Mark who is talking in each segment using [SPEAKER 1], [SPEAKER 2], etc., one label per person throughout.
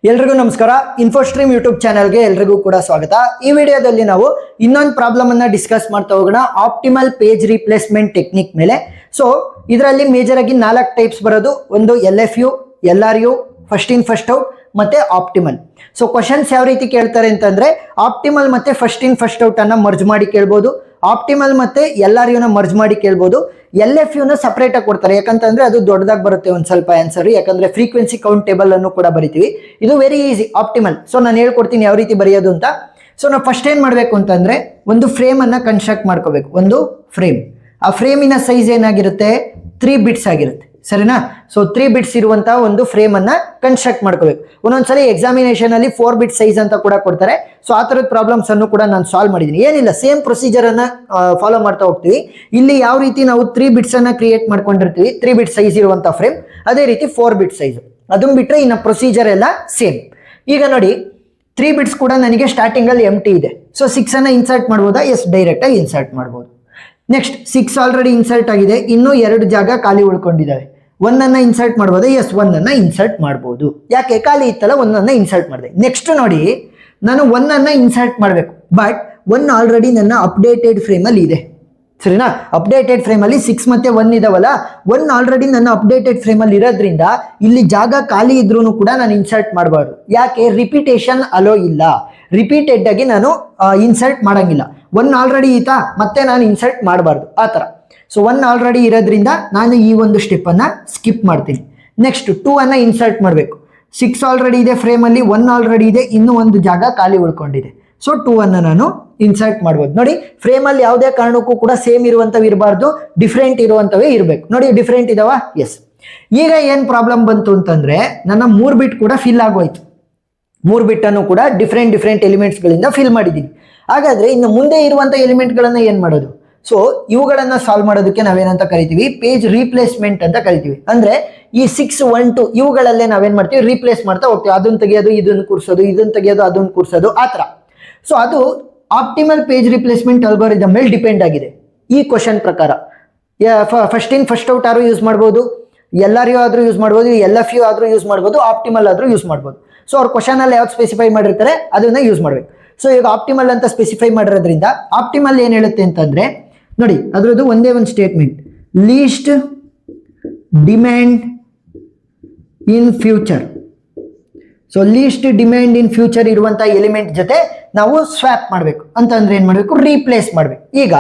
[SPEAKER 1] ಎಲ್ರಿಗೂ ನಮಸ್ಕಾರ. ಇನ್ಫೋಸ್ಟ್ರೀಮ್ ಯೂಟ್ಯೂಬ್ ಚಾನೆಲ್ಗೆ ಎಲ್ರಿಗೂ ಕೂಡ ಸ್ವಾಗತ. ಈ ವಿಡಿಯೋದಲ್ಲಿ ನಾವು ಇನ್ನೊಂದು ಪ್ರಾಬ್ಲಮ್ ಅನ್ನ ಡಿಸ್ಕಸ್ ಮಾಡ್ತಾ ಹೋಗೋಣ, ಆಪ್ಟಿಮಲ್ ಪೇಜ್ ರೀಪ್ಲೇಸ್ಮೆಂಟ್ ಟೆಕ್ನಿಕ್ ಮೇಲೆ. ಸೊ ಇದರಲ್ಲಿ ಮೇಜರ್ ಆಗಿ 4 ಟೈಪ್ಸ್ ಬರೋದು. ಒಂದು LFU, LRU, first in first out ಮತ್ತೆ ಆಪ್ಟಿಮಲ್. ಸೊ ಕ್ವಶನ್ಸ್ ಯಾವ ರೀತಿ ಕೇಳ್ತಾರೆ ಅಂತಂದ್ರೆ, ಆಪ್ಟಿಮಲ್ ಮತ್ತೆ ಫಸ್ಟ್ ಇನ್ ಫಸ್ಟ್ ಔಟ್ ಅನ್ನ ಮರ್ಜ್ ಮಾಡಿ ಕೇಳ್ಬೋದು, ಆಪ್ಟಿಮಲ್ ಮತ್ತೆ LRU ನ ಮರ್ಜ್ ಮಾಡಿ ಕೇಳ್ಬೋದು. LFU ನ ಸಪರೇಟ್ ಆಗಿ ಕೊಡ್ತಾರೆ, ಯಾಕಂತಂದ್ರೆ ಅದು ದೊಡ್ಡದಾಗಿ ಬರುತ್ತೆ ಒಂದು ಸ್ವಲ್ಪ ಆನ್ಸರ್, ಯಾಕಂದ್ರೆ ಫ್ರೀಕ್ವೆನ್ಸಿ ಕೌಂಟ್ ಟೇಬಲ್ ಅನ್ನು ಕೂಡ ಬರಿತೀವಿ. ಇದು ವೆರಿ ಈಸಿ ಆಪ್ಟಿಮಲ್. ಸೊ ನಾನು ಹೇಳ್ಕೊಡ್ತೀನಿ ಯಾವ ರೀತಿ ಬರೆಯೋದು ಅಂತ. ಸೊ ನಾವು ಫಸ್ಟ್ ಏನ್ ಮಾಡ್ಬೇಕು ಅಂತಂದ್ರೆ, ಒಂದು ಫ್ರೇಮ್ ಅನ್ನ ಕನ್ಸ್ಟ್ರಕ್ಟ್ ಮಾಡ್ಕೋಬೇಕು. ಒಂದು ಫ್ರೇಮ್, ಆ ಫ್ರೇಮಿನ ಸೈಜ್ ಏನಾಗಿರುತ್ತೆ, 3 ಬಿಟ್ಸ್ ಆಗಿರುತ್ತೆ, ಸರಿನಾ? ಸೊ 3 ಬಿಟ್ಸ್ ಇರುವಂತಹ ಒಂದು ಫ್ರೇಮ್ ಅನ್ನ ಕನ್ಸ್ಟ್ರಕ್ಟ್ ಮಾಡ್ಕೋಬೇಕು. ಒಂದೊಂದ್ಸಲಿ ಎಕ್ಸಾಮಿನೇಷನ್ ಅಲ್ಲಿ 4 ಬಿಟ್ ಸೈಜ್ ಅಂತ ಕೂಡ ಕೊಡ್ತಾರೆ. ಸೊ ಆ ತರದ ಪ್ರಾಬ್ಲಮ್ಸ್ ಅನ್ನು ಕೂಡ ನಾನು ಸಾಲ್ವ್ ಮಾಡಿದ್ದೀನಿ. ಏನಿಲ್ಲ, ಸೇಮ್ ಪ್ರೊಸೀಜರ್ ಅನ್ನ ಫಾಲೋ ಮಾಡ್ತಾ ಹೋಗ್ತೀವಿ. ಇಲ್ಲಿ ಯಾವ ರೀತಿ ನಾವು 3 ಬಿಟ್ಸ್ ಅನ್ನ ಕ್ರಿಯೇಟ್ ಮಾಡ್ಕೊಂಡಿರ್ತೀವಿ, 3 ಬಿಟ್ ಸೈಜ್ ಇರುವಂತಹ ಫ್ರೇಮ್, ಅದೇ ರೀತಿ 4 ಬಿಟ್ ಸೈಜ್. ಅದನ್ನ ಬಿಟ್ರೆ ಇನ್ನು ಪ್ರೊಸೀಜರ್ ಎಲ್ಲ ಸೇಮ್. ಈಗ ನೋಡಿ, 3 ಬಿಟ್ಸ್ ಕೂಡ ನನಗೆ ಸ್ಟಾರ್ಟಿಂಗ್ ಅಲ್ಲಿ ಎಂಟಿ ಇದೆ. ಸೊ 6 ಅನ್ನ ಇನ್ಸರ್ಟ್ ಮಾಡ್ಬೋದಾ? ಎಸ್, ಡೈರೆಕ್ಟ್ ಆಗಿ ಇನ್ಸರ್ಟ್ ಮಾಡ್ಬೋದು. ನೆಕ್ಸ್ಟ್ 6 ಆಲ್ರೆಡಿ ಇನ್ಸರ್ಟ್ ಆಗಿದೆ, ಇನ್ನೂ 2 ಜಾಗ ಖಾಲಿ ಉಳ್ಕೊಂಡಿದ್ದಾವೆ. 1 ಅನ್ನ ಇನ್ಸರ್ಟ್ ಮಾಡ್ಬೋದು? ಎಸ್, 1 ಅನ್ನ ಇನ್ಸರ್ಟ್ ಮಾಡ್ಬೋದು. ಯಾಕೆ? ಖಾಲಿ ಇತ್ತಲ್ಲ, 1 ಅನ್ನ ಇನ್ಸರ್ಟ್ ಮಾಡಿದೆ. ನೆಕ್ಸ್ಟ್ ನೋಡಿ, ನಾನು 1 ಅನ್ನ ಇನ್ಸರ್ಟ್ ಮಾಡಬೇಕು, ಬಟ್ 1 ಆಲ್ರೆಡಿ ನನ್ನ ಅಪ್ಡೇಟೆಡ್ ಫ್ರೇಮ್ ಅಲ್ಲಿ ಇದೆ, ಸರಿನಾ? ಅಪ್ಡೇಟೆಡ್ ಫ್ರೇಮ್ ಅಲ್ಲಿ 6 ಮತ್ತೆ 1 ಇದಾವಲ್ಲ, 1 ಆಲ್ರೆಡಿ ನನ್ನ ಅಪ್ಡೇಟೆಡ್ ಫ್ರೇಮ್ ಅಲ್ಲಿ ಇರೋದ್ರಿಂದ ಇಲ್ಲಿ ಜಾಗ ಖಾಲಿ ಇದ್ರೂ ಕೂಡ ನಾನು ಇನ್ಸರ್ಟ್ ಮಾಡಬಾರ್ದು. ಯಾಕೆ? ರಿಪೀಟೇಷನ್ ಅಲೋ ಇಲ್ಲ, ರಿಪೀಟೆಡ್ ಆಗಿ ನಾನು ಇನ್ಸರ್ಟ್ ಮಾಡಂಗಿಲ್ಲ. 1 ಆಲ್ರೆಡಿ ಈತಾ, ಮತ್ತೆ ನಾನು ಇನ್ಸರ್ಟ್ ಮಾಡಬಾರ್ದು, ಆ ತರ. ಸೊ 1 ಆಲ್ರೆಡಿ ಇರೋದ್ರಿಂದ ನಾನು ಈ ಒಂದು ಸ್ಟೆಪ್ ಅನ್ನ ಸ್ಕಿಪ್ ಮಾಡ್ತೀನಿ. ನೆಕ್ಸ್ಟ್ 2 ಅನ್ನ ಇನ್ಸರ್ಟ್ ಮಾಡಬೇಕು. 6 ಆಲ್ರೆಡಿ ಇದೆ ಫ್ರೇಮ್ ಅಲ್ಲಿ, 1 ಆಲ್ರೆಡಿ ಇದೆ, ಇನ್ನೂ ಒಂದು ಜಾಗ ಖಾಲಿ ಉಳ್ಕೊಂಡಿದೆ. ಸೊ 2 ಅನ್ನ ನಾನು ಇನ್ಸರ್ಟ್ ಮಾಡ್ಬೋದು. ನೋಡಿ, ಫ್ರೇಮ್ ಅಲ್ಲಿ ಯಾವುದೇ ಕಾರಣಕ್ಕೂ ಕೂಡ ಸೇಮ್ ಇರುವಂತವು ಇರಬಾರ್ದು, ಡಿಫ್ರೆಂಟ್ ಇರುವಂತವೇ ಇರಬೇಕು. ನೋಡಿ, ಡಿಫ್ರೆಂಟ್ ಇದಾವ? ಎಸ್. ಈಗ ಏನ್ ಪ್ರಾಬ್ಲಮ್ ಬಂತು ಅಂತಂದ್ರೆ, ನನ್ನ 3 ಬಿಟ್ ಕೂಡ ಫಿಲ್ ಆಗೋಯ್ತು. 3 ಬಿಟ್ ಅನ್ನು ಕೂಡ ಡಿಫ್ರೆಂಟ್ ಎಲಿಮೆಂಟ್ಸ್ ಗಳಿಂದ ಫಿಲ್ ಮಾಡಿದ್ದೀನಿ. ಹಾಗಾದ್ರೆ ಇನ್ನು ಮುಂದೆ ಇರುವಂತ ಎಲಿಮೆಂಟ್ ಗಳನ್ನ ಏನ್ ಮಾಡೋದು? ಸೊ ಇವುಗಳನ್ನ ಸಾಲ್ವ್ ಮಾಡೋದಕ್ಕೆ ನಾವೇನಂತ ಕರಿತೀವಿ, ಪೇಜ್ ರೀಪ್ಲೇಸ್ಮೆಂಟ್ ಅಂತ ಕರಿತೀವಿ. ಅಂದ್ರೆ ಈ 6, 1, 2 ಇವುಗಳಲ್ಲೇ ನಾವೇನ್ ಮಾಡ್ತೀವಿ, ರೀಪ್ಲೇಸ್ ಮಾಡ್ತಾ ಹೋಗ್ತೀವಿ. ಅದನ್ನ ತೆಗೆಯೋದು, ಇದನ್ನ ಕೂರ್ಸೋದು, ಇದನ್ನ ತೆಗೆಯೋದು, ಅದನ್ನ ಕೂರ್ಸೋದು, ಆತರ. ಸೊ ಅದು ಆಪ್ಟಿಮಲ್ ಪೇಜ್ ರಿಪ್ಲೇಸ್ಮೆಂಟ್ ಅಲ್ಗಾರಿದಮ್ ಮೇಲೆ ಡಿಪೆಂಡ್ ಆಗಿದೆ ಈ ಕ್ವಶನ್ ಪ್ರಕಾರ. ಫಸ್ಟ್ ಇನ್ ಫಸ್ಟ್ ಔಟ್ ಆದ್ರೂ ಯೂಸ್ ಮಾಡ್ಬೋದು, LRU ಆದ್ರೂ ಯೂಸ್ ಮಾಡ್ಬೋದು, LFU ಆದ್ರೂ ಯೂಸ್ ಮಾಡ್ಬೋದು, ಆಪ್ಟಿಮಲ್ ಆದ್ರೂ ಯೂಸ್ ಮಾಡ್ಬೋದು. ಸೊ ಅವ್ರ ಕ್ವಶನ್ ಅಲ್ಲಿ ಯಾವ್ದು ಸ್ಪೆಸಿಫೈ ಮಾಡಿರ್ತಾರೆ ಅದನ್ನ ಯೂಸ್ ಮಾಡ್ಬೇಕು. ಸೊ ಈಗ ಆಪ್ಟಿಮಲ್ ಅಂತ ಸ್ಪೆಸಿಫೈ ಮಾಡಿರೋದ್ರಿಂದ, ಆಪ್ಟಿಮಲ್ ಏನ್ ಹೇಳುತ್ತೆ ಅಂತಂದ್ರೆ, ನೋಡಿ ಅದ್ರದ್ದು ಒಂದೇ ಒಂದು statement, least demand in future. So least demand in future ಇರುವಂತಹ ಎಲಿಮೆಂಟ್ ಜೊತೆ ನಾವು ಸ್ವ್ಯಾಪ್ ಮಾಡಬೇಕು. ಅಂತಂದ್ರೆ ಏನ್ ಮಾಡಬೇಕು, ರೀಪ್ಲೇಸ್ ಮಾಡಬೇಕು. ಈಗ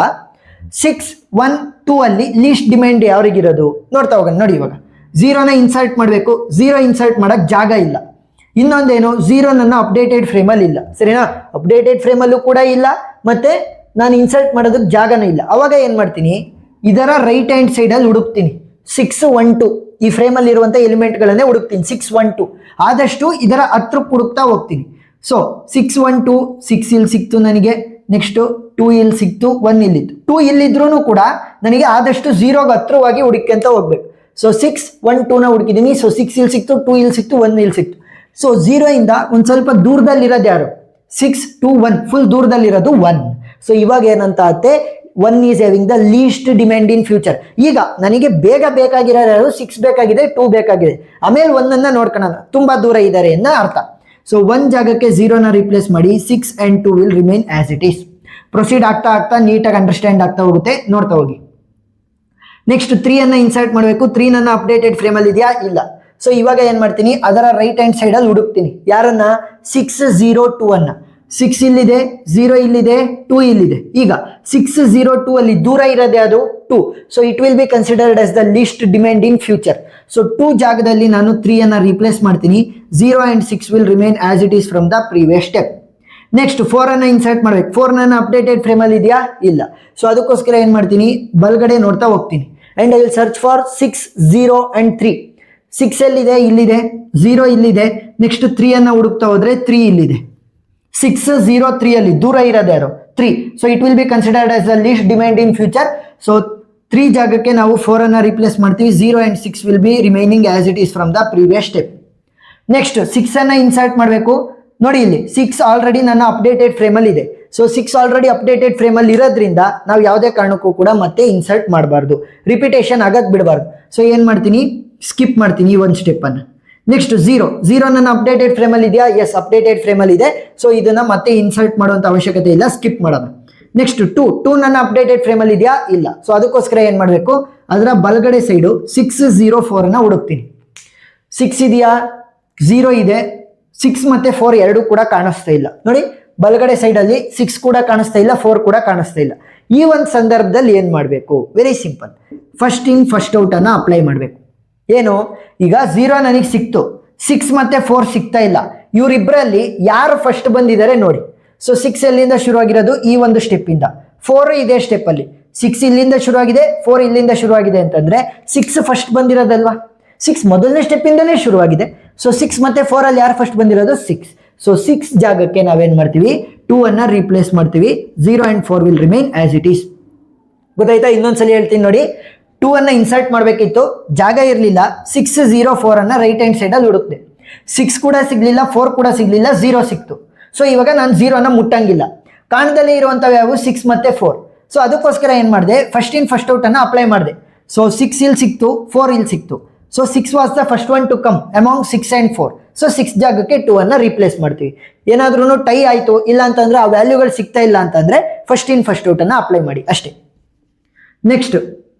[SPEAKER 1] 6, 1, 2 ಅಲ್ಲಿ ಲೀಸ್ಟ್ ಡಿಮ್ಯಾಂಡ್ ಯಾರಿಗಿರೋದು ನೋಡ್ತಾ ಹೋಗೋಣ. ನೋಡಿ, ಇವಾಗ 0ನ ಇನ್ಸರ್ಟ್ ಮಾಡಬೇಕು, 0 ಇನ್ಸರ್ಟ್ ಮಾಡಕ್ ಜಾಗ ಇಲ್ಲ. ಇನ್ನೊಂದೇನು, 0 ನನ್ನ ಅಪ್ಡೇಟೆಡ್ ಫ್ರೇಮ್ ಅಲ್ಲಿ ಇಲ್ಲ, ಸರಿನಾ? ಅಪ್ಡೇಟೆಡ್ ಫ್ರೇಮ್ ಅಲ್ಲೂ ಕೂಡ ಇಲ್ಲ, ಮತ್ತೆ ನಾನು ಇನ್ಸರ್ಟ್ ಮಾಡೋದಕ್ಕೆ ಜಾಗನೂ ಇಲ್ಲ. ಅವಾಗ ಏನ್ ಮಾಡ್ತೀನಿ, ಇದರ ರೈಟ್ ಹ್ಯಾಂಡ್ ಸೈಡ್ ಅಲ್ಲಿ ಹುಡುಕ್ತೀನಿ 6, 1, 2 ಈ ಫ್ರೇಮ್ ಅಲ್ಲಿ ಇರುವಂತ ಎಲಿಮೆಂಟ್ ಗಳನ್ನೇ ಹುಡುಕ್ತೀನಿ. 6, 1, 2 ಆದಷ್ಟು ಇದರ ಹತ್ರಕ್ಕೆ ಹುಡುಕ್ತಾ ಹೋಗ್ತೀನಿ. ಸೊ 6, 1, 2, 6 ಇಲ್ಲಿ ಸಿಕ್ತು ನನಗೆ, ನೆಕ್ಸ್ಟ್ 2 ಇಲ್ಲಿ ಸಿಕ್ತು, 1 ಇಲ್ಲಿತ್ತು. 2 ಇಲ್ಲಿದ್ರೂ ಕೂಡ ನನಗೆ ಆದಷ್ಟು 0ಗೆ ಹತ್ರವಾಗಿ ಹುಡುಕಂತ ಹೋಗ್ಬೇಕು. ಸೊ 6, 1, 2 ನ ಹುಡುಕಿದ್ದೀನಿ. ಸೊ 6 ಇಲ್ಲಿ ಸಿಕ್ತು, 2 ಇಲ್ಲಿ ಸಿಕ್ತು, 1 ಇಲ್ಲಿ ಸಿಕ್ತು. ಸೊ 0 ಇಂದ ಒಂದ್ ಸ್ವಲ್ಪ ದೂರದಲ್ಲಿರೋದು ಯಾರು? 6, 2, 1 ಫುಲ್ ದೂರದಲ್ಲಿರೋದು 1. ಸೊ ಇವಾಗ ಏನಂತ ಆಗುತ್ತೆ, 1 is having the least demand in future. ಈಗ ನನಗೆ ಬೇಗ ಬೇಕಾಗಿರೋ 6 ಬೇಕಾಗಿದೆ, 2 ಬೇಕಾಗಿದೆ, ಆಮೇಲೆ 1 ಅನ್ನ ನೋಡ್ಕೊಳ್ಳೋಣ, ತುಂಬಾ ದೂರ ಇದ್ದಾರೆ ಅನ್ನೋ ಅರ್ಥ. ಸೊ 1 ಜಾಗಕ್ಕೆ 0ನ ರಿಪ್ಲೇಸ್ ಮಾಡಿ, 6 and 2 will remain as it is. Proceed ಆಗ್ತಾ ನೀಟಾಗಿ ಅಂಡರ್ಸ್ಟ್ಯಾಂಡ್ ಆಗ್ತಾ ಹೋಗುತ್ತೆ, ನೋಡ್ತಾ ಹೋಗಿ. ನೆಕ್ಸ್ಟ್ 3 ಅನ್ನ ಇನ್ಸರ್ಟ್ ಮಾಡಬೇಕು. 3 ನನ್ನ ಅಪ್ಡೇಟೆಡ್ ಫ್ರೇಮ್ ಅಲ್ಲಿ ಇದೆಯಾ? ಇಲ್ಲ. ಸೊ ಇವಾಗ ಏನ್ ಮಾಡ್ತೀನಿ, ಅದರ ರೈಟ್ ಹ್ಯಾಂಡ್ ಸೈಡ್ ಅಲ್ಲಿ ಹುಡುಕ್ತೀನಿ. ಯಾರನ್ನ? 6, 0, 2 ಅನ್ನ. 6 ಇಲ್ಲಿದೆ, 0 ಇಲ್ಲಿದೆ, 2 ಇಲ್ಲಿದೆ. ಈಗ 6, 0, 2 ಅಲ್ಲಿ ದೂರ ಇರೋದೇ ಅದು 2. So it will be considered as the least demand in future. So 2 ಜಾಗದಲ್ಲಿ ನಾನು 3 ಅನ್ನ ರಿಪ್ಲೇಸ್ ಮಾಡ್ತೀನಿ. 0 and 6 will remain as it is from the previous step. Next 4 ಅನ್ನ ಇನ್ಸರ್ಟ್ ಮಾಡ್ಬೇಕು. 4 ನನ್ನ ಅಪ್ಡೇಟೆಡ್ ಫ್ರೇಮ್ ಅಲ್ಲಿ ಇದೆಯಾ? ಇಲ್ಲ. ಸೊ ಅದಕ್ಕೋಸ್ಕರ ಏನ್ ಮಾಡ್ತೀನಿ, ಬಲ್ಗಡೆ ನೋಡ್ತಾ ಹೋಗ್ತೀನಿ and I will search for 6, 0 and 3. 6 ಎಲ್ಲಿದೆ? ಇಲ್ಲಿದೆ. 0 ಇಲ್ಲಿದೆ. ನೆಕ್ಸ್ಟ್ 3 ಅನ್ನ ಹುಡುಕ್ತಾ ಹೋದ್ರೆ 3 ಇಲ್ಲಿದೆ. 6, 0, 3 ಅಲ್ಲಿ ದೂರ ಇರೋದು ಯಾರು? 3. So it will be considered as the least demand in future. So 3 ಜಾಗಕ್ಕೆ ನಾವು 4 ಅನ್ನ ರಿಪ್ಲೇಸ್ ಮಾಡ್ತೀವಿ. 0 and 6 will be remaining as it is from the previous step. Next 6 ಅನ್ನ ಇನ್ಸರ್ಟ್ ಮಾಡಬೇಕು. ನೋಡಿ, ಇಲ್ಲಿ 6 ಆಲ್ರೆಡಿ ನನ್ನ ಅಪ್ಡೇಟೆಡ್ ಫ್ರೇಮ್ ಅಲ್ಲಿ ಇದೆ. ಸೊ 6 ಆಲ್ರೆಡಿ ಅಪ್ಡೇಟೆಡ್ ಫ್ರೇಮ್ ಅಲ್ಲಿ ಇರೋದ್ರಿಂದ ನಾವು ಯಾವುದೇ ಕಾರಣಕ್ಕೂ ಕೂಡ ಮತ್ತೆ ಇನ್ಸರ್ಟ್ ಮಾಡಬಾರ್ದು, ರಿಪಿಟೇಷನ್ ಆಗಕ್ ಬಿಡಬಾರ್ದು. ಸೊ ಏನ್ ಮಾಡ್ತೀನಿ, ಸ್ಕಿಪ್ ಮಾಡ್ತೀನಿ ಈ ಒಂದು ಸ್ಟೆಪ್ ಅನ್ನ. ನೆಕ್ಸ್ಟ್ ಝೀರೋ ನನ್ನ ಅಪ್ಡೇಟೆಡ್ ಫ್ರೇಮಲ್ಲಿ ಇದೆಯಾ? ಎಸ್, ಅಪ್ಡೇಟೆಡ್ ಫ್ರೇಮಲ್ಲಿ ಇದೆ. ಸೊ ಇದನ್ನ ಮತ್ತೆ ಇನ್ಸರ್ಟ್ ಮಾಡುವಂತ ಅವಶ್ಯಕತೆ ಇಲ್ಲ, ಸ್ಕಿಪ್ ಮಾಡೋಣ. ನೆಕ್ಸ್ಟ್ ಟೂ ನನ್ನ ಅಪ್ಡೇಟೆಡ್ ಫ್ರೇಮಲ್ಲಿ ಇದೆಯಾ? ಇಲ್ಲ. ಸೊ ಅದಕ್ಕೋಸ್ಕರ ಏನ್ ಮಾಡಬೇಕು, ಅದರ ಬಲಗಡೆ ಸೈಡು 604 ಅನ್ನ ಹುಡುಕ್ತೀನಿ. 6 ಇದೆಯಾ? 0 ಇದೆ. 6 ಮತ್ತೆ 4 ಎರಡು ಕೂಡ ಕಾಣಿಸ್ತಾ ಇಲ್ಲ. ನೋಡಿ, ಬಲಗಡೆ ಸೈಡ್ ಅಲ್ಲಿ 6 ಕೂಡ ಕಾಣಿಸ್ತಾ ಇಲ್ಲ, 4 ಕೂಡ ಕಾಣಿಸ್ತಾ ಇಲ್ಲ. ಈ ಒಂದು ಸಂದರ್ಭದಲ್ಲಿ ಏನ್ ಮಾಡಬೇಕು? Very simple, first in first out ಅನ್ನ ಅಪ್ಲೈ ಮಾಡಬೇಕು. ಏನು, ಈಗ 0 ನನಗೆ ಸಿಕ್ತು, 6 ಮತ್ತೆ 4 ಸಿಗ್ತಾ ಇಲ್ಲ. ಇವರಿಬ್ಬರಲ್ಲಿ ಯಾರು ಫಸ್ಟ್ ಬಂದಿದ್ದಾರೆ ನೋಡಿ. ಸೊ 6 ಎಲ್ಲಿಂದ ಶುರುವಾಗಿರೋದು? ಈ ಒಂದು ಸ್ಟೆಪ್ ಇಂದ. 4 ಇದೇ ಸ್ಟೆಪ್ ಅಲ್ಲಿ. 6 ಇಲ್ಲಿಂದ ಶುರುವಾಗಿದೆ, 4 ಇಲ್ಲಿಂದ ಶುರುವಾಗಿದೆ ಅಂತಂದ್ರೆ 6 ಫಸ್ಟ್ ಬಂದಿರೋದಲ್ವಾ? 6 ಮೊದಲನೇ ಸ್ಟೆಪ್ ಇಂದನೇ ಶುರುವಾಗಿದೆ. ಸೊ 6 ಮತ್ತೆ 4 ಅಲ್ಲಿ ಯಾರು ಫಸ್ಟ್ ಬಂದಿರೋದು? 6. ಸೊ 6 ಜಾಗಕ್ಕೆ ನಾವೇನ್ ಮಾಡ್ತೀವಿ? 2 ಅನ್ನ ರೀಪ್ಲೇಸ್ ಮಾಡ್ತೀವಿ. 0 and 4 will remain as it is. ಗೊತ್ತಾಯ್ತಾ? ಇನ್ನೊಂದ್ಸಲಿ ಹೇಳ್ತೀನಿ ನೋಡಿ. 2 ಅನ್ನ ಇನ್ಸರ್ಟ್ ಮಾಡಬೇಕಿತ್ತು, ಜಾಗ ಇರಲಿಲ್ಲ. 604 ಅನ್ನ ರೈಟ್ ಹ್ಯಾಂಡ್ ಸೈಡ್ ಅಲ್ಲಿ ಹುಡುಕ್ದೆ. 6 ಕೂಡ ಸಿಗ್ಲಿಲ್ಲ, 4 ಕೂಡ ಸಿಗ್ಲಿಲ್ಲ, 0 ಸಿಕ್ತು. ಸೊ ಇವಾಗ ನಾನು 0 ಅನ್ನ ಮುಟ್ಟಂಗಿಲ್ಲ. ಕಾಣದಲ್ಲಿ ಇರುವಂತವು ಯಾವು? 6 ಮತ್ತೆ 4. ಸೊ ಅದಕ್ಕೋಸ್ಕರ ಏನ್ ಮಾಡಿದೆ? ಫಸ್ಟ್ ಇನ್ ಫಸ್ಟ್ ಔಟ್ ಅನ್ನ ಅಪ್ಲೈ ಮಾಡಿದೆ. ಸೊ 6 ಇಲ್ಲಿ ಸಿಕ್ತು, 4 ಇಲ್ಲಿ ಸಿಕ್ತು. So 6 was the first one to come among 6 and 4. So 6 ಜಾಗಕ್ಕೆ 2 ಅನ್ನ ರೀಪ್ಲೇಸ್ ಮಾಡ್ತೀವಿ. ಏನಾದ್ರೂ ಟೈ ಆಯ್ತು ಇಲ್ಲ ಅಂತಂದ್ರೆ, ಆ ವ್ಯಾಲ್ಯೂಗಳು ಸಿಗ್ತಾ ಇಲ್ಲ ಅಂತಂದ್ರೆ ಫಸ್ಟ್ ಇನ್ ಫಸ್ಟ್ ಔಟ್ ಅನ್ನ ಅಪ್ಲೈ ಮಾಡಿ ಅಷ್ಟೇ. ನೆಕ್ಸ್ಟ್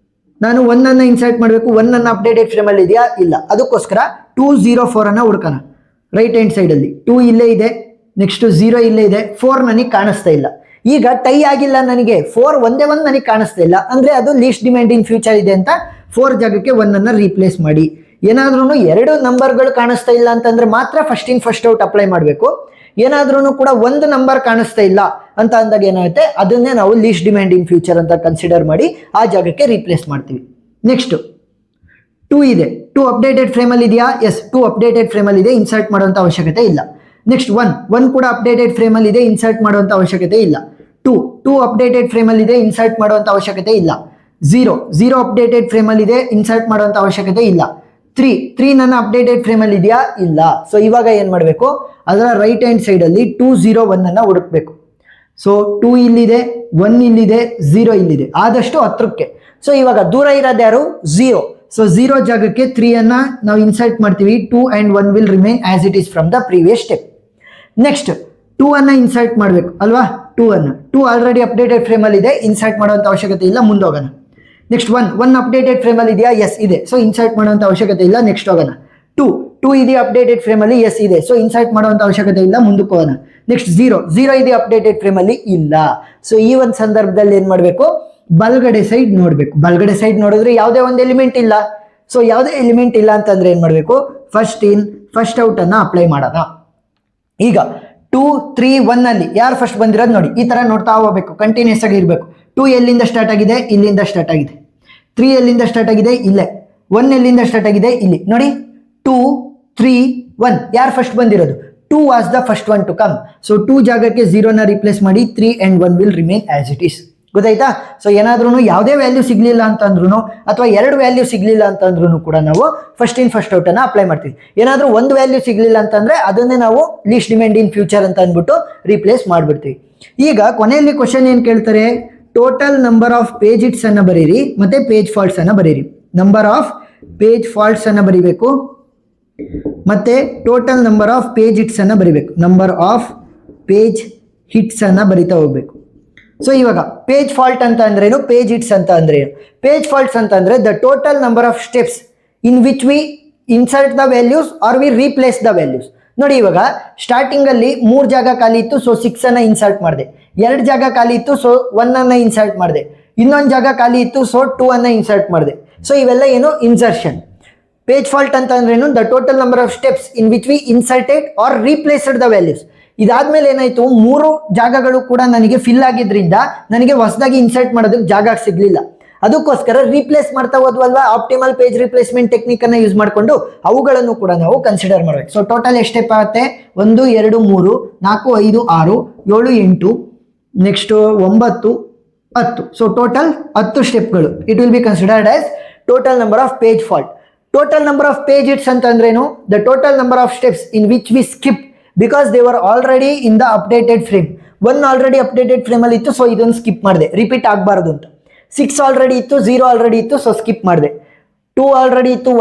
[SPEAKER 1] ನಾನು 1 ಅನ್ನ ಇನ್ಸರ್ಟ್ ಮಾಡಬೇಕು. 1 ಅನ್ನ ಅಪ್ಡೇಟೆಡ್ ಫ್ರೇಮ್ ಅಲ್ಲಿ ಇದೆಯಾ? ಇಲ್ಲ. ಅದಕ್ಕೋಸ್ಕರ 204 ಅನ್ನ ಹುಡುಕೋಣ. ರೈಟ್ ಹ್ಯಾಂಡ್ ಸೈಡ್ ಅಲ್ಲಿ 2 ಇಲ್ಲೇ ಇದೆ, ನೆಕ್ಸ್ಟ್ 0 ಇಲ್ಲೇ ಇದೆ, 4 ನನಗೆ ಕಾಣಿಸ್ತಾ ಇಲ್ಲ. ಈಗ ಟೈ ಆಗಿಲ್ಲ ನನಗೆ, 4 ಒಂದೇ ಒಂದು ನನಗೆ ಕಾಣಿಸ್ತಾ ಇಲ್ಲ ಅಂದ್ರೆ ಅದು ಲೀಸ್ಟ್ ಡಿಮ್ಯಾಂಡ್ ಇನ್ ಫ್ಯೂಚರ್ ಇದೆ ಅಂತ 4 ಜಾಗಕ್ಕೆ 1 ಅನ್ನ ರೀಪ್ಲೇಸ್ ಮಾಡಿ. ಏನಾದ್ರೂ 2 ನಂಬರ್ಗಳು ಕಾಣಿಸ್ತಾ ಇಲ್ಲ ಅಂತಂದ್ರೆ ಮಾತ್ರ first in first out apply ಮಾಡಬೇಕು. ಏನಾದ್ರೂ ಕೂಡ ಒಂದು ನಂಬರ್ ಕಾಣಿಸ್ತಾ ಇಲ್ಲ ಅಂತ ಅಂದಾಗ ಏನಾಗುತ್ತೆ, ಅದನ್ನೇ ನಾವು ಲೀಸ್ಟ್ ಡಿಮ್ಯಾಂಡ್ ಇನ್ ಫ್ಯೂಚರ್ ಅಂತ ಕನ್ಸಿಡರ್ ಮಾಡಿ ಆ ಜಾಗಕ್ಕೆ ರೀಪ್ಲೇಸ್ ಮಾಡ್ತೀವಿ. ನೆಕ್ಸ್ಟ್ 2 ಇದೆ, 2 ಅಪ್ಡೇಟೆಡ್ ಫ್ರೇಮ್ ಅಲ್ಲಿ ಇದೆಯಾ? ಎಸ್, 2 ಅಪ್ಡೇಟೆಡ್ ಫ್ರೇಮ್ ಅಲ್ಲಿ ಇದೆ, ಇನ್ಸರ್ಟ್ ಮಾಡುವಂತ ಅವಶ್ಯಕತೆ ಇಲ್ಲ. ನೆಕ್ಸ್ಟ್ 1 ಕೂಡ ಅಪ್ಡೇಟೆಡ್ ಫ್ರೇಮ್ ಅಲ್ಲಿ ಇದೆ, ಇನ್ಸರ್ಟ್ ಮಾಡುವಂತ ಅವಶ್ಯಕತೆ ಇಲ್ಲ. 2 ಅಪ್ಡೇಟೆಡ್ ಫ್ರೇಮ್ ಅಲ್ಲಿ ಇದೆ, ಇನ್ಸರ್ಟ್ ಮಾಡುವಂತ ಅವಶ್ಯಕತೆ ಇಲ್ಲ. 0 ಅಪ್ಡೇಟೆಡ್ ಫ್ರೇಮ್ ಅಲ್ಲಿ ಇದೆ, ಇನ್ಸರ್ಟ್ ಮಾಡುವಂತ ಅವಶ್ಯಕತೆ ಇಲ್ಲ. 3 ನನ್ನ ಅಪ್ಡೇಟೆಡ್ ಫ್ರೇಮ್ ಅಲ್ಲಿ ಇದೆಯಾ? ಇಲ್ಲ. ಸೊ ಇವಾಗ ಏನ್ ಮಾಡಬೇಕು, ಅದರ ರೈಟ್ ಹ್ಯಾಂಡ್ ಸೈಡ್ ಅಲ್ಲಿ 201 ಅನ್ನ ಹುಡುಕ್ಬೇಕು. ಸೊ 2 ಇಲ್ಲಿದೆ, 1 ಇಲ್ಲಿದೆ, 0 ಇಲ್ಲಿದೆ, ಆದಷ್ಟು ಹತ್ರಕ್ಕೆ. ಸೊ ಇವಾಗ ದೂರ ಇರೋದು ಯಾರು? 0. ಸೊ 0 ಜಾಗಕ್ಕೆ 3 ಅನ್ನ ನಾವು ಇನ್ಸರ್ಟ್ ಮಾಡ್ತೀವಿ. 2 and 1 will remain as it is from the previous step. Next 2 ಅನ್ನ ಇನ್ಸರ್ಟ್ ಮಾಡಬೇಕು ಅಲ್ವಾ? 2 ಆಲ್ರೆಡಿ ಅಪ್ಡೇಟೆಡ್ ಫ್ರೇಮ್ ಅಲ್ಲಿ ಇದೆ, ಇನ್ಸರ್ಟ್ ಮಾಡುವಂತ ಅವಶ್ಯಕತೆ ಇಲ್ಲ, ಮುಂದೋಗೋಣ. ನೆಕ್ಸ್ಟ್ 1 ಅಪ್ಡೇಟೆಡ್ ಫ್ರೇಮ್ ಅಲ್ಲಿ ಇದೆಯಾ? ಎಸ್ ಇದೆ, ಸೊ ಇನ್ಸರ್ಟ್ ಮಾಡುವಂತ ಅವಶ್ಯಕತೆ ಇಲ್ಲ, ನೆಕ್ಸ್ಟ್ ಹೋಗೋಣ. 2 ಇದೆಯಾ ಅಪ್ಡೇಟೆಡ್ ಫ್ರೇಮ್ ಅಲ್ಲಿ? ಎಸ್ ಇದೆ, ಸೊ ಇನ್ಸರ್ಟ್ ಮಾಡುವಂತ ಅವಶ್ಯಕತೆ ಇಲ್ಲ, ಮುಂದಕ್ಕೆ ಹೋಗೋಣ. ನೆಕ್ಸ್ಟ್ 0 ಇದೆ ಅಪ್ಡೇಟೆಡ್ ಫ್ರೇಮ್ ಅಲ್ಲಿ? ಇಲ್ಲ. ಸೊ ಈ ಒಂದು ಸಂದರ್ಭದಲ್ಲಿ ಏನ್ ಮಾಡಬೇಕು, ಬಲಗಡೆ ಸೈಡ್ ನೋಡ್ಬೇಕು. ಬಲಗಡೆ ಸೈಡ್ ನೋಡಿದ್ರೆ ಯಾವುದೇ ಒಂದು ಎಲಿಮೆಂಟ್ ಇಲ್ಲ. ಸೊ ಯಾವುದೇ ಎಲಿಮೆಂಟ್ ಇಲ್ಲ ಅಂತಂದ್ರೆ ಏನ್ ಮಾಡಬೇಕು, ಫಸ್ಟ್ ಇನ್ ಫಸ್ಟ್ ಔಟ್ ಅನ್ನ ಅಪ್ಲೈ ಮಾಡೋಣ. ಈಗ 2, 3, 1 ಅಲ್ಲಿ ಯಾರು ಫಸ್ಟ್ ಬಂದಿರೋದು ನೋಡಿ, ಈ ತರ ನೋಡ್ತಾ ಹೋಗ್ಬೇಕು, ಕಂಟಿನ್ಯೂಸ್ ಆಗಿ ಇರಬೇಕು. 2 ಎಲ್ಲಿಂದ ಸ್ಟಾರ್ಟ್ ಆಗಿದೆ? ಇಲ್ಲಿಂದ ಸ್ಟಾರ್ಟ್ ಆಗಿದೆ. 3 ಎಲ್ಲಿಂದ ಸ್ಟಾರ್ಟ್ ಆಗಿದೆ? ಇಲ್ಲೇ. 1 ಎಲ್ಲಿಂದ ಸ್ಟಾರ್ಟ್ ಆಗಿದೆ? ಇಲ್ಲಿ ನೋಡಿ. 2, 3, 1 ಯಾರು ಫಸ್ಟ್ ಬಂದಿರೋದು? 2 was the first one to come. So 2 ಜಾಗಕ್ಕೆ 0 ನ ರೀಪ್ಲೇಸ್ ಮಾಡಿ. 3 and 1 will remain as it is. ಗೊತ್ತಾಯ್ತಾ? ಸೊ ಏನಾದ್ರೂ ಯಾವುದೇ ವ್ಯಾಲ್ಯೂ ಸಿಗ್ಲಿಲ್ಲ ಅಂತಂದ್ರೂ ಅಥವಾ 2 ವ್ಯಾಲ್ಯೂ ಸಿಗ್ಲಿಲ್ಲ ಅಂತಂದ್ರೂ ಕೂಡ ನಾವು ಫಸ್ಟ್ ಇನ್ ಫಸ್ಟ್ ಔಟ್ ಅನ್ನ ಅಪ್ಲೈ ಮಾಡ್ತೀವಿ. ಏನಾದ್ರೂ ಒಂದು ವ್ಯಾಲ್ಯೂ ಸಿಗ್ಲಿಲ್ಲ ಅಂತಂದ್ರೆ ಅದನ್ನೇ ನಾವು ಲೀಸ್ಟ್ ಡಿಮ್ಯಾಂಡ್ ಇನ್ ಫ್ಯೂಚರ್ ಅಂತ ಅಂದ್ಬಿಟ್ಟು ರೀಪ್ಲೇಸ್ ಮಾಡ್ಬಿಡ್ತೀವಿ. ಈಗ ಕೊನೆಯಲ್ಲಿ ಕ್ವಶನ್ ಏನ್ ಕೇಳ್ತಾರೆ, total number of page hits ಅನ್ನ ಬರೀರಿ ಮತ್ತೆ ಪೇಜ್ ಫಾಲ್ಟ್ಸ್ ಅನ್ನ ಬರೀರಿ. ನಂಬರ್ ಆಫ್ ಪೇಜ್ ಫಾಲ್ಟ್ಸ್ ಅನ್ನ ಬರೀಬೇಕು ಮತ್ತೆ total number of page hits ಅನ್ನ ಬರೀಬೇಕು. ನಂಬರ್ ಆಫ್ ಪೇಜ್ ಹಿಟ್ಸ್ ಅನ್ನ ಬರಿತಾ ಹೋಗ್ಬೇಕು. ಸೊ ಇವಾಗ ಪೇಜ್ ಫಾಲ್ಟ್ ಅಂತ ಅಂದ್ರೇನು, ಪೇಜ್ ಹಿಟ್ಸ್ ಅಂತ ಅಂದ್ರೆ ಏನು? ಪೇಜ್ ಫಾಲ್ಟ್ಸ್ ಅಂತ ಅಂದ್ರೆ the total number of steps in which we insert the values or we replace the values. ನೋಡಿ, ಇವಾಗ ಸ್ಟಾರ್ಟಿಂಗ್ ಅಲ್ಲಿ 3 ಜಾಗ ಖಾಲಿ ಇತ್ತು, ಸೊ 6 ಅನ್ನ ಇನ್ಸರ್ಟ್ ಮಾಡಿದೆ. 2 ಜಾಗ ಖಾಲಿ ಇತ್ತು, ಸೊ 1 ಅನ್ನ ಇನ್ಸರ್ಟ್ ಮಾಡಿದೆ. ಇನ್ನೊಂದು ಜಾಗ ಖಾಲಿ ಇತ್ತು, ಸೊ 2 ಅನ್ನ ಇನ್ಸರ್ಟ್ ಮಾಡಿದೆ. ಸೊ ಇವೆಲ್ಲ ಏನು, ಇನ್ಸರ್ಷನ್. ಪೇಜ್ ಫಾಲ್ಟ್ ಅಂತ ಅಂದ್ರೇನು, the total number of steps in which we inserted or replaced the values. ಇದಾದ್ಮೇಲೆ ಏನಾಯ್ತು, 3 ಜಾಗಗಳು ಕೂಡ ನನಗೆ ಫಿಲ್ ಆಗಿದ್ರಿಂದ ನನಗೆ ಹೊಸದಾಗಿ ಇನ್ಸರ್ಟ್ ಮಾಡೋದಕ್ಕೆ ಜಾಗ ಸಿಗ್ಲಿಲ್ಲ. ಅದಕ್ಕೋಸ್ಕರ ರೀಪ್ಲೇಸ್ ಮಾಡ್ತಾ ಹೋದ್ವಲ್ವಾ, ಆಪ್ಟಿಮಲ್ ಪೇಜ್ ರಿಪ್ಲೇಸ್ಮೆಂಟ್ ಟೆಕ್ನಿಕ್ ಅನ್ನ ಯೂಸ್ ಮಾಡಿಕೊಂಡು ಅವುಗಳನ್ನು ಕೂಡ ನಾವು ಕನ್ಸಿಡರ್ ಮಾಡಬೇಕು. ಸೊ ಟೋಟಲ್ ಎಷ್ಟು ಸ್ಟೆಪ್ ಆಗುತ್ತೆ, 1, 2, 3, 4, 5, 6, 7, 8, ನೆಕ್ಸ್ಟ್ 9, 10. ಸೊ ಟೋಟಲ್ 10 ಸ್ಟೆಪ್ಗಳು. It will be considered as total number of page fault. Total number of page hits ಅಂತ ಅಂದ್ರೇನು, the total number of steps in which we skip because they were already in the updated frame. 1 already updated frame ಅಲ್ಲಿ ಇತ್ತು, so ಇದನ್ನು skip ಮಾಡಿದೆ, repeat ಆಗಬಾರದು ಅಂತ. 6 already ಇತ್ತು, 0 already ಇತ್ತು, ಸೊ ಸ್ಕಿಪ್ ಮಾಡಿದೆ. 2 ಆಲ್ರೆಡಿ ಇತ್ತು,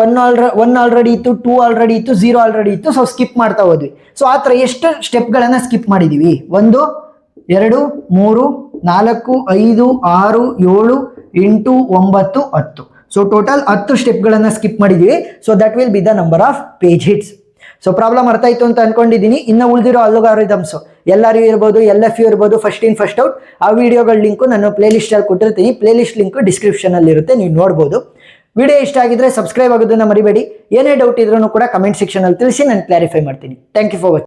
[SPEAKER 1] ಒನ್ ಆಲ್ರೆಡಿ ಇತ್ತು, 2 ಆಲ್ರೆಡಿ ಇತ್ತು, 0 ಆಲ್ರೆಡಿ ಇತ್ತು. ಸೊ ಸ್ಕಿಪ್ ಮಾಡ್ತಾ ಹೋದ್ವಿ. ಸೊ ಆ ಥರ ಎಷ್ಟು ಸ್ಟೆಪ್ಗಳನ್ನು ಸ್ಕಿಪ್ ಮಾಡಿದೀವಿ? 1 2 3 4 5 6 7 8 9 10. ಸೊ ಟೋಟಲ್ 10 ಸ್ಟೆಪ್ಗಳನ್ನು ಸ್ಕಿಪ್ ಮಾಡಿದೀವಿ. So that will be the number of page hits. So problem ಅರ್ಥ ಆಯ್ತು ಅಂತ ಅನ್ಕೊಂಡಿದ್ದೀನಿ. ಇನ್ನು ಉಳಿದಿರೋ ಅಲ್ಗಾರಿದಮ್ಸ್ LRU ಇರ್ಬೋದು, LFU ಇರ್ಬೋದು, ಫಸ್ಟ್ ಇನ್ ಫಸ್ಟ್ ಔಟ್, ಆ ವಿಡಿಯೋಗಳ ಲಿಂಕು ನಾನು ಪ್ಲೇ ಲಿಸ್ಟ್ ಅಲ್ಲಿ ಕೊಟ್ಟಿರ್ತೀನಿ. ಪ್ಲೇ ಲಿಸ್ಟ್ ಲಿಂಕ್ ಡಿಸ್ಕ್ರಿಪ್ಷನ್ ಅಲ್ಲಿ ಇರುತ್ತೆ, ನೀವು ನೋಡ್ಬೋದು. ವಿಡಿಯೋ ಇಷ್ಟ ಆಗಿದ್ರೆ ಸಬ್ಸ್ಕ್ರೈಬ್ ಆಗೋದನ್ನ ಮರಿಬೇಡಿ. ಏನೇ ಡೌಟ್ ಇದ್ರೂ ಕೂಡ ಕಮೆಂಟ್ ಸೆಕ್ಷನ್ ಅಲ್ಲಿ ತಿಳಿಸಿ, ನಾನು ಕ್ಲಾರಿಫೈ ಮಾಡ್ತೀನಿ. Thank you for watching.